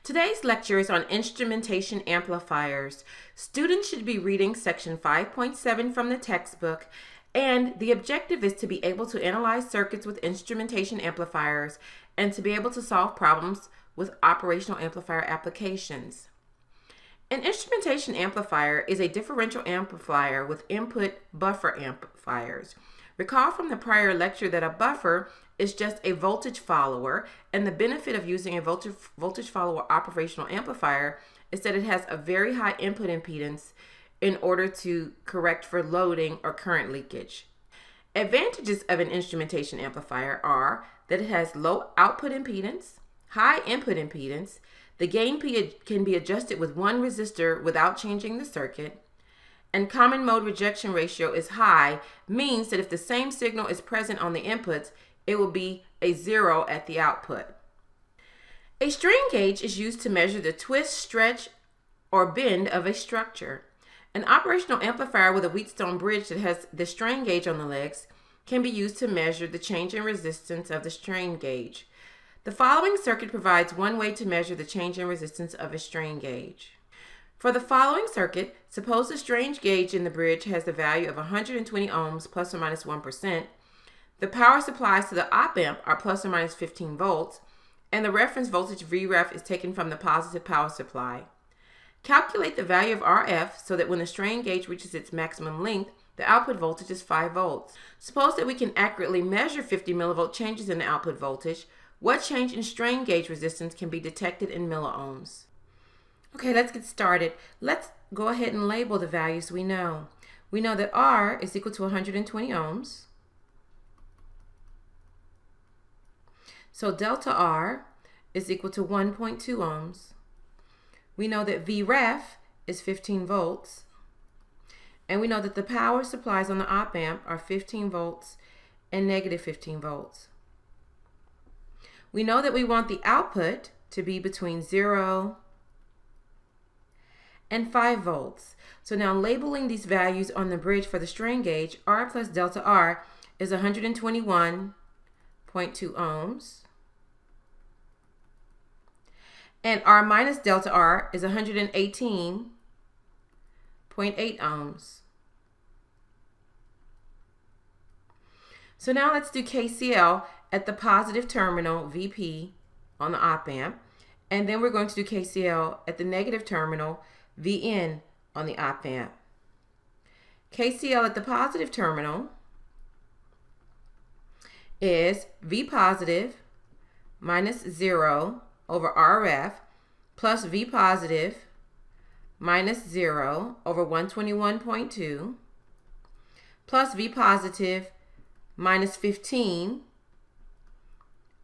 Today's lecture is on instrumentation amplifiers. Students should be reading section 5.7 from the textbook, and the objective is to be able to analyze circuits with instrumentation amplifiers and to be able to solve problems with operational amplifier applications. An instrumentation amplifier is a differential amplifier with input buffer amplifiers. Recall from the prior lecture that a buffer is just a voltage follower, and the benefit of using a voltage follower operational amplifier is that it has a very high input impedance in order to correct for loading or current leakage. Advantages of an instrumentation amplifier are that it has low output impedance, high input impedance, the gain can be adjusted with one resistor without changing the circuit, and common mode rejection ratio is high, means that if the same signal is present on the inputs, it will be a 0 at the output. A strain gauge is used to measure the twist, stretch, or bend of a structure. An operational amplifier with a Wheatstone bridge that has the strain gauge on the legs can be used to measure the change in resistance of the strain gauge. The following circuit provides one way to measure the change in resistance of a strain gauge. For the following circuit, suppose the strain gauge in the bridge has the value of 120 ohms plus or minus 1%. The power supplies to the op-amp are plus or minus 15 volts, and the reference voltage Vref is taken from the positive power supply. Calculate the value of RF so that when the strain gauge reaches its maximum length, the output voltage is 5 volts. Suppose that we can accurately measure 50 millivolt changes in the output voltage. What change in strain gauge resistance can be detected in milliohms? Okay, let's get started. Let's go ahead and label the values we know. We know that R is equal to 120 ohms. So delta R is equal to 1.2 ohms. We know that Vref is 15 volts. And we know that the power supplies on the op-amp are 15 volts and negative 15 volts. We know that we want the output to be between 0 and 5 volts. So now labeling these values on the bridge for the strain gauge, R plus delta R is 121.2 ohms. And R minus delta R is 118.8 ohms. So now let's do KCL at the positive terminal, VP, on the op-amp. And then we're going to do KCL at the negative terminal, VN, on the op-amp. KCL at the positive terminal is V positive minus 0 over RF plus V positive minus 0 over 121.2 plus V positive minus 15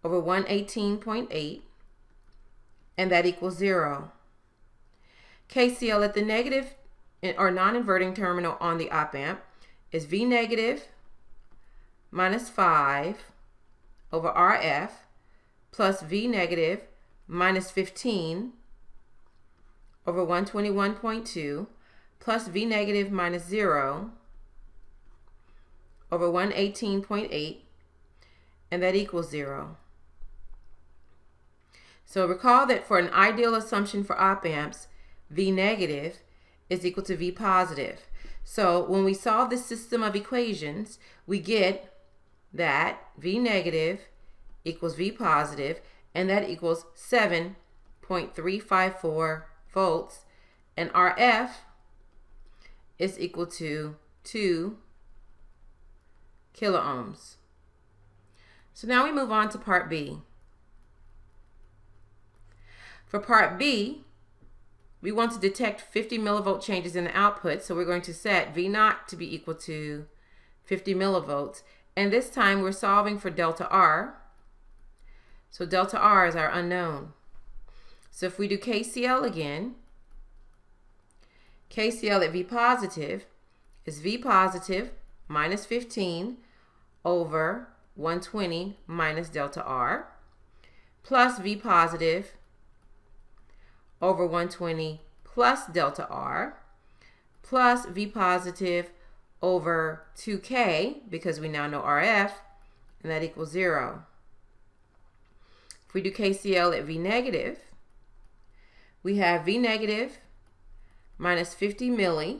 over 118.8, and that equals 0. KCL at the negative or non-inverting terminal on the op-amp is V negative minus 5 over RF plus V negative minus 15 over 121.2 plus V negative minus 0 over 118.8, and that equals 0. So recall that for an ideal assumption for op-amps, V negative is equal to V positive. So when we solve this system of equations, we get that V negative equals V positive, and that equals 7.354 volts, and RF is equal to 2 kiloohms. So now we move on to part B. For part B, we want to detect 50 millivolt changes in the output, so we're going to set V naught to be equal to 50 millivolts, and this time we're solving for delta R. So delta R is our unknown. So if we do KCL again, KCL at V positive is V positive minus 15 over 120 minus delta R plus V positive over 120 plus delta R plus V positive over 2K, because we now know RF, and that equals 0. If we do KCl at V negative, we have V negative minus 50 milli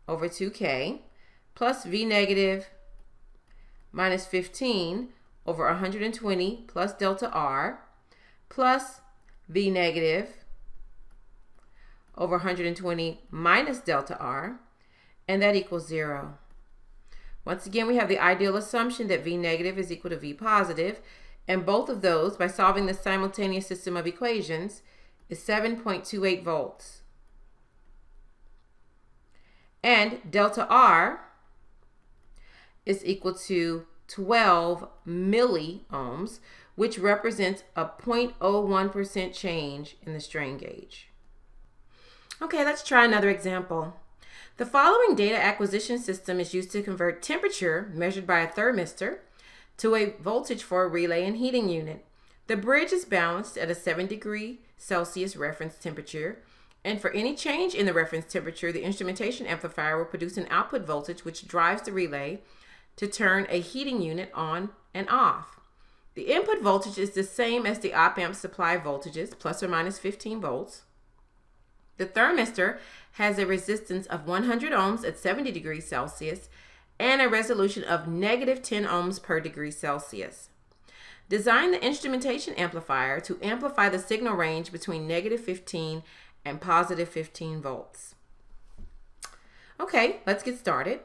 over 2K plus V negative minus 15 over 120 plus delta R plus V negative over 120 minus delta R, and that equals 0. Once again, we have the ideal assumption that V negative is equal to V positive, and both of those, by solving the simultaneous system of equations, is 7.28 volts. And delta R is equal to 12 milliohms, which represents a 0.01% change in the strain gauge. Okay, let's try another example. The following data acquisition system is used to convert temperature measured by a thermistor to a voltage for a relay and heating unit. The bridge is balanced at a 7°C reference temperature, and for any change in the reference temperature, the instrumentation amplifier will produce an output voltage which drives the relay to turn a heating unit on and off. The input voltage is the same as the op-amp supply voltages, plus or minus 15 volts. The thermistor has a resistance of 100 ohms at 70°C and a resolution of negative 10 ohms per degree Celsius. Design the instrumentation amplifier to amplify the signal range between negative 15 and positive 15 volts. Okay, let's get started.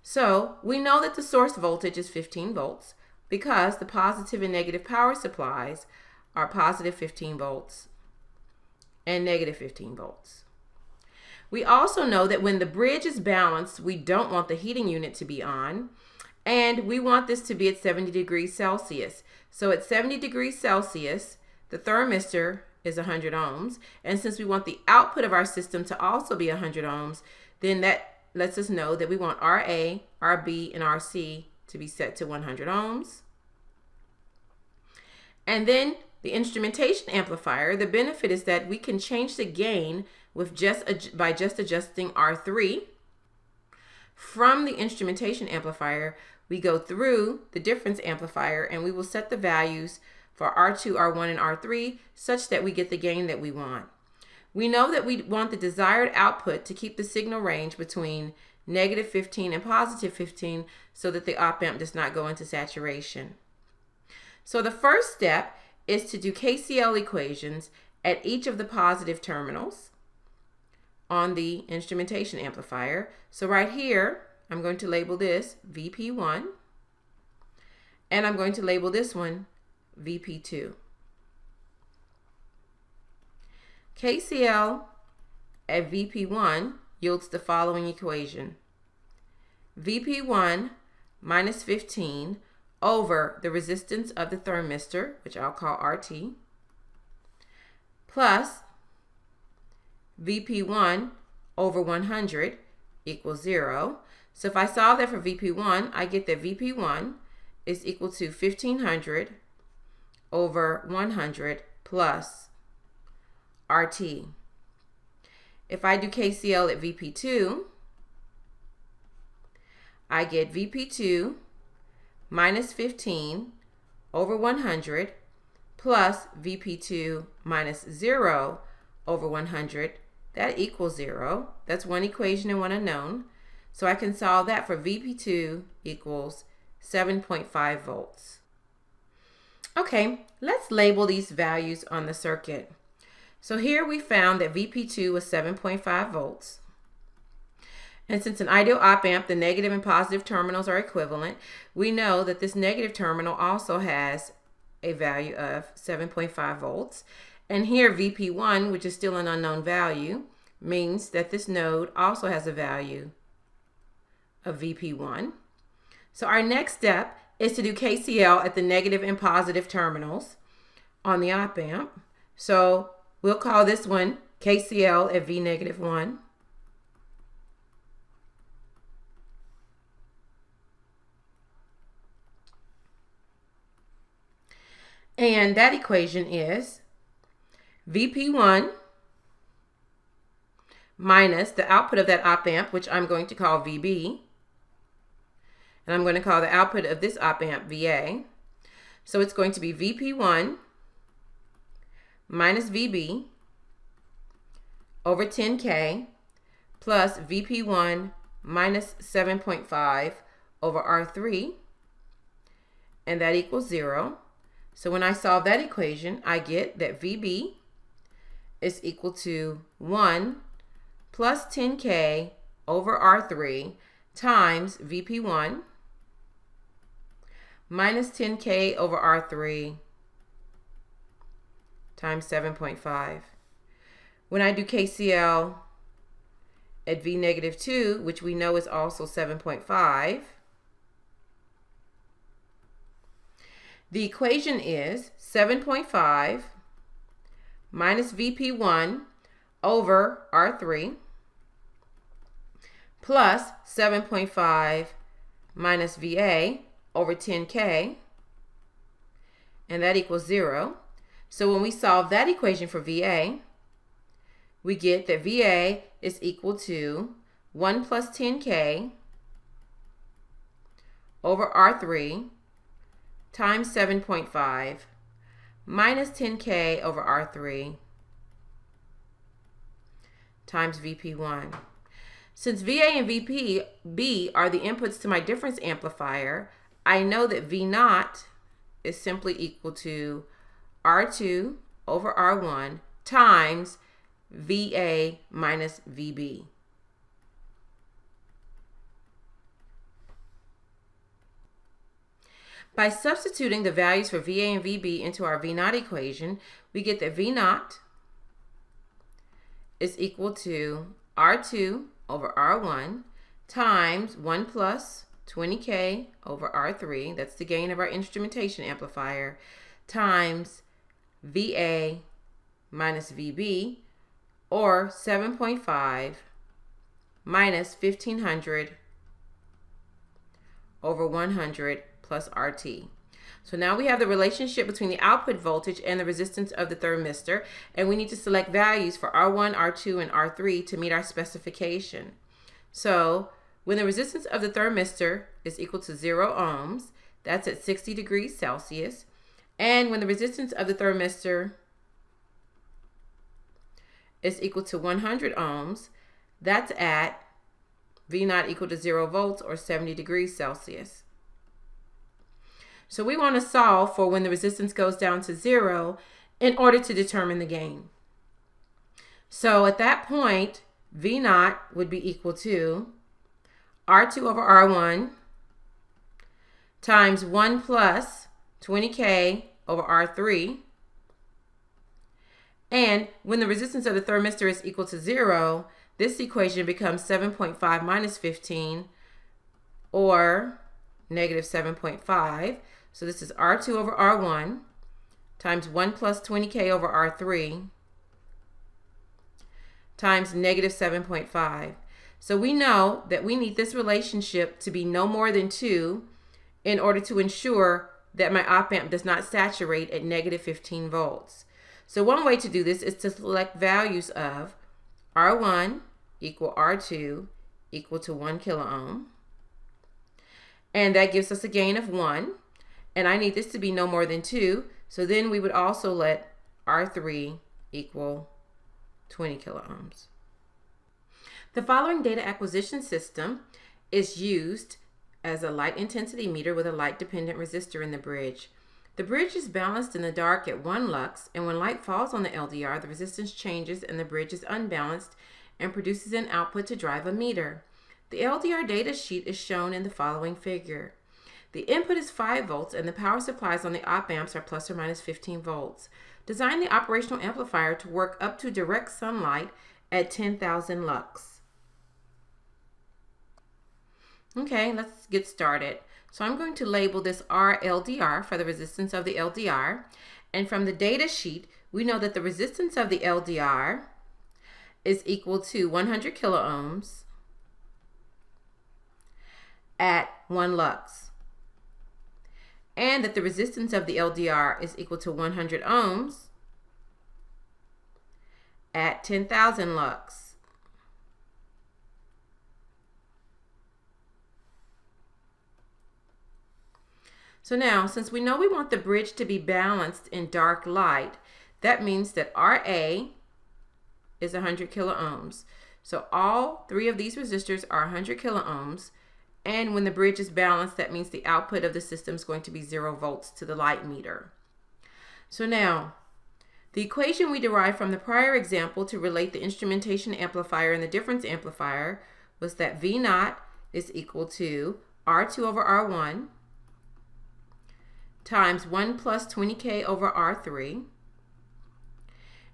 So we know that the source voltage is 15 volts because the positive and negative power supplies are positive 15 volts and negative 15 volts. We also know that when the bridge is balanced, we don't want the heating unit to be on, and we want this to be at 70°C. So at 70°C, the thermistor is 100 ohms, and since we want the output of our system to also be 100 ohms, then that lets us know that we want RA, RB, and RC to be set to 100 ohms. And then the instrumentation amplifier, the benefit is that we can change the gain by just adjusting R3. From the instrumentation amplifier, we go through the difference amplifier and we will set the values for R2, R1, and R3 such that we get the gain that we want. We know that we want the desired output to keep the signal range between negative 15 and positive 15 so that the op-amp does not go into saturation. So the first step is to do Kcl equations at each of the positive terminals on the instrumentation amplifier. So right here, I'm going to label this VP1, and I'm going to label this one VP2. Kcl at VP1 yields the following equation. VP1 minus 15 over the resistance of the thermistor, which I'll call RT, plus VP1 over 100 equals 0. So if I solve that for VP1, I get that VP1 is equal to 1500 over 100 plus RT. If I do KCl at VP2, I get VP2 minus 15 over 100 plus VP2 minus 0 over 100. That equals 0. That's one equation and one unknown. So I can solve that for VP2 equals 7.5 volts. Okay, let's label these values on the circuit. So here we found that VP2 was 7.5 volts. And since an ideal op-amp, the negative and positive terminals are equivalent, we know that this negative terminal also has a value of 7.5 volts. And here VP1, which is still an unknown value, means that this node also has a value of VP1. So our next step is to do KCl at the negative and positive terminals on the op-amp. So we'll call this one KCl at V negative 1. And that equation is VP1 minus the output of that op amp, which I'm going to call VB. And I'm going to call the output of this op amp VA. So it's going to be VP1 minus VB over 10K plus VP1 minus 7.5 over R3. And that equals 0. So when I solve that equation, I get that VB is equal to 1 plus 10K over R3 times VP1 minus 10K over R3 times 7.5. When I do KCL at V negative 2, which we know is also 7.5, the equation is 7.5 minus VP1 over R3 plus 7.5 minus VA over 10K, and that equals 0. So when we solve that equation for VA, we get that VA is equal to 1 plus 10K over R3 times 7.5 minus 10K over R3 times VP1. Since VA and VB are the inputs to my difference amplifier, I know that V0 is simply equal to R2 over R1 times VA minus VB. By substituting the values for VA and VB into our V0 equation, we get that V0 is equal to R2 over R1 times 1 plus 20K over R3, that's the gain of our instrumentation amplifier, times VA minus VB, or 7.5 minus 1500 over 100 plus RT. So now we have the relationship between the output voltage and the resistance of the thermistor, and we need to select values for R1, R2, and R3 to meet our specification. So when the resistance of the thermistor is equal to 0 ohms, that's at 60 degrees Celsius, and when the resistance of the thermistor is equal to 100 ohms, that's at V0 equal to 0 volts or 70 degrees Celsius. So we want to solve for when the resistance goes down to 0 in order to determine the gain. So at that point, V0 would be equal to R2 over R1 times 1 plus 20K over R3. And when the resistance of the thermistor is equal to 0, this equation becomes 7.5 minus 15, or negative 7.5. So this is R2 over R1 times 1 plus 20K over R3 times negative 7.5. So we know that we need this relationship to be no more than 2 in order to ensure that my op amp does not saturate at negative 15 volts. So one way to do this is to select values of R1 equal R2 equal to 1 kilo ohm. And that gives us a gain of 1. And I need this to be no more than 2. So then we would also let R3 equal 20 kilo ohms. The following data acquisition system is used as a light intensity meter with a light dependent resistor in the bridge. The bridge is balanced in the dark at 1 lux, and when light falls on the LDR, the resistance changes and the bridge is unbalanced and produces an output to drive a meter. The LDR data sheet is shown in the following figure. The input is 5 volts and the power supplies on the op amps are plus or minus 15 volts. Design the operational amplifier to work up to direct sunlight at 10,000 lux. Okay, let's get started. So I'm going to label this RLDR for the resistance of the LDR. And from the data sheet, we know that the resistance of the LDR is equal to 100 kilo ohms at 1 lux. And that the resistance of the LDR is equal to 100 ohms at 10,000 lux. So now, since we know we want the bridge to be balanced in dark light, that means that RA is 100 kiloohms. So all three of these resistors are 100 kiloohms. And when the bridge is balanced, that means the output of the system is going to be 0 volts to the light meter. So now, the equation we derived from the prior example to relate the instrumentation amplifier and the difference amplifier was that V naught is equal to R2 over R1 times 1 plus 20K over R3.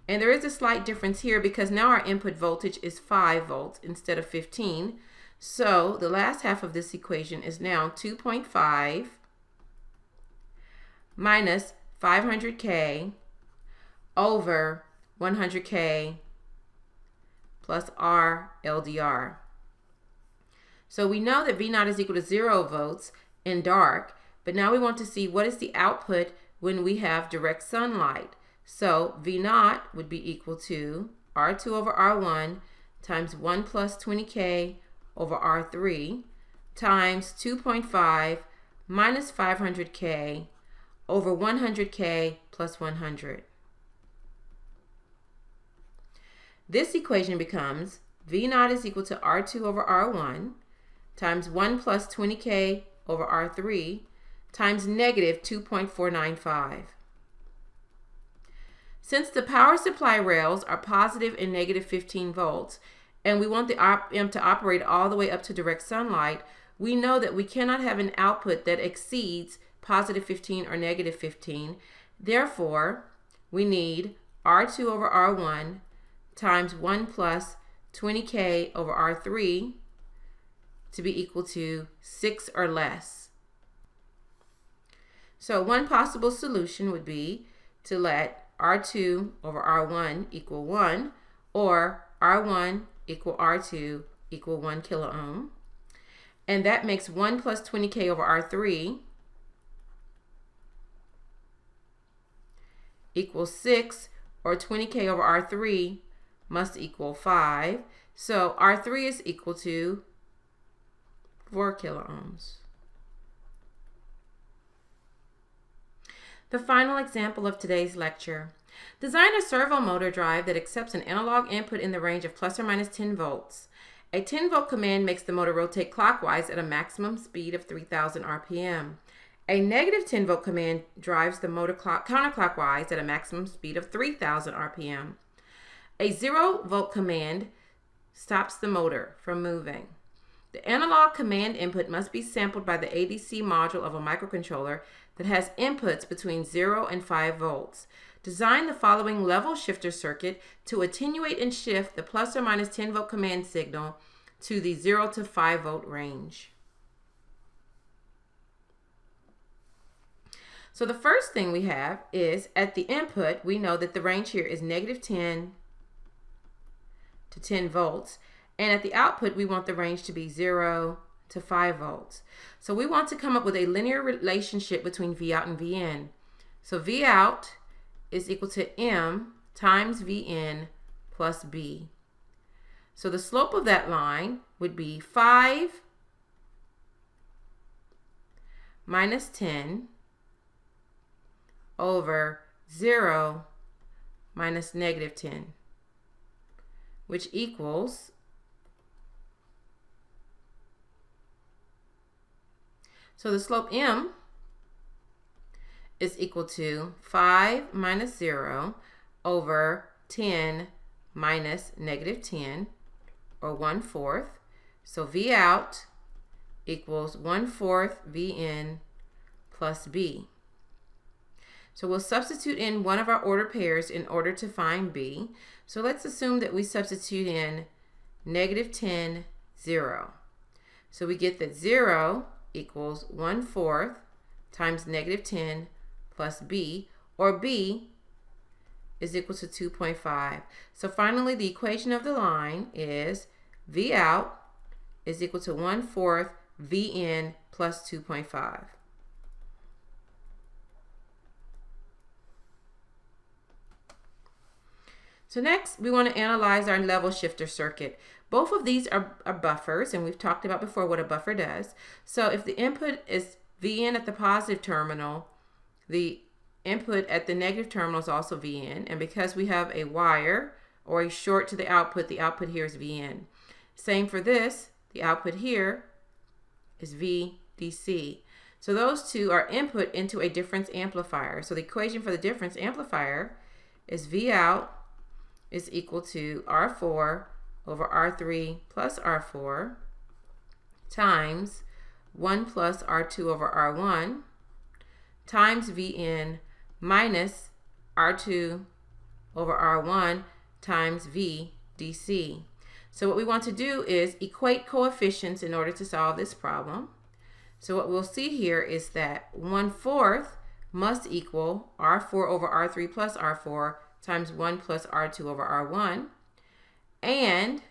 And there is a slight difference here because now our input voltage is 5 volts instead of 15. So the last half of this equation is now 2.5 minus 500K over 100K plus R LDR. So we know that V naught is equal to 0 volts in dark, but now we want to see what is the output when we have direct sunlight. So V naught would be equal to R2 over R1 times 1 plus 20K over R3 times 2.5 minus 500K over 100K plus 100. This equation becomes V naught is equal to R2 over R1 times 1 plus 20K over R3 times negative 2.495. Since the power supply rails are positive and negative 15 volts, and we want the op-amp to operate all the way up to direct sunlight, we know that we cannot have an output that exceeds positive 15 or negative 15. Therefore, we need R2 over R1 times 1 plus 20K over R3 to be equal to 6 or less. So one possible solution would be to let R2 over R1 equal 1 or R1 equal R2 equal 1 kiloohm. And that makes 1 plus 20K over R3 equals 6, or 20K over R3 must equal 5. So R3 is equal to 4 kiloohms. The final example of today's lecture. Design a servo motor drive that accepts an analog input in the range of plus or minus 10 volts. A 10-volt command makes the motor rotate clockwise at a maximum speed of 3,000 RPM. A negative 10-volt command drives the motor counterclockwise at a maximum speed of 3,000 RPM. A 0-volt command stops the motor from moving. The analog command input must be sampled by the ADC module of a microcontroller that has inputs between 0 and 5 volts. Design the following level shifter circuit to attenuate and shift the plus or minus 10-volt command signal to the 0 to 5 volt range. So the first thing we have is at the input, we know that the range here is negative 10 to 10 volts. And at the output, we want the range to be 0 to 5 volts. So we want to come up with a linear relationship between Vout and Vin. So Vout is equal to M times Vin plus B. So the slope of that line would be 5 minus 10 over 0 minus negative 10, which equals, so the slope M is equal to 5 minus 0 over 10 minus negative 10, or 1/4. So Vout equals 1/4 Vin plus B. So we'll substitute in one of our order pairs in order to find B. So let's assume that we substitute in negative 10, 0. So we get that 0 equals 1/4 times negative 10 plus B, or B is equal to 2.5. So finally, the equation of the line is Vout is equal to 1/4 Vin plus 2.5. So next, we want to analyze our level shifter circuit. Both of these are buffers, and we've talked about before what a buffer does. So if the input is Vn at the positive terminal, the input at the negative terminal is also Vn. And because we have a wire or a short to the output here is Vn. Same for this, the output here is VDC. So those two are input into a difference amplifier. So the equation for the difference amplifier is V out is equal to R4 over R3 plus R4 times 1 plus R2 over R1 times Vn minus R2 over R1 times VDC. So what we want to do is equate coefficients in order to solve this problem. So what we'll see here is that 1/4 must equal R4 over R3 plus R4 times 1 plus R2 over R1. And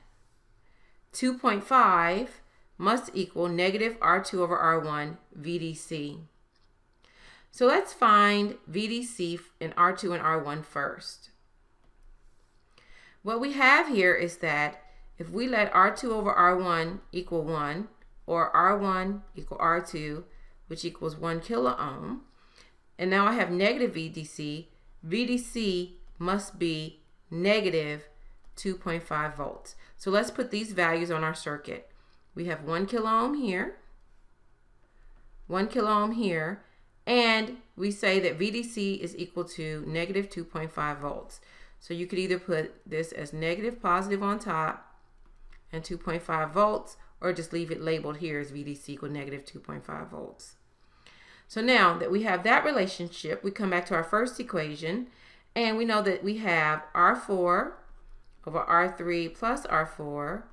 2.5 must equal negative R2 over R1 VDC. So let's find VDC in R2 and R1 first. What we have here is that if we let R2 over R1 equal 1, or R1 equal R2, which equals 1 kilo ohm, and now I have negative VDC, VDC must be negative 2.5 volts. So let's put these values on our circuit. We have 1 kilo ohm here, 1 kilo ohm here, and we say that VDC is equal to negative 2.5 volts. So you could either put this as negative positive on top and 2.5 volts, or just leave it labeled here as VDC equal negative 2.5 volts. So now that we have that relationship, we come back to our first equation, and we know that we have R4 over R3 plus R4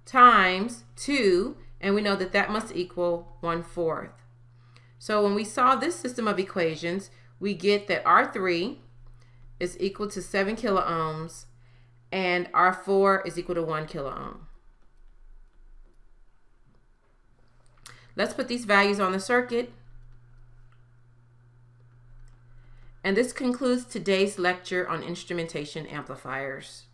times 2, and we know that that must equal 1/4. So when we solve this system of equations, we get that R3 is equal to 7 kilo ohms, and R4 is equal to 1 kilo ohm. Let's put these values on the circuit. And this concludes today's lecture on instrumentation amplifiers.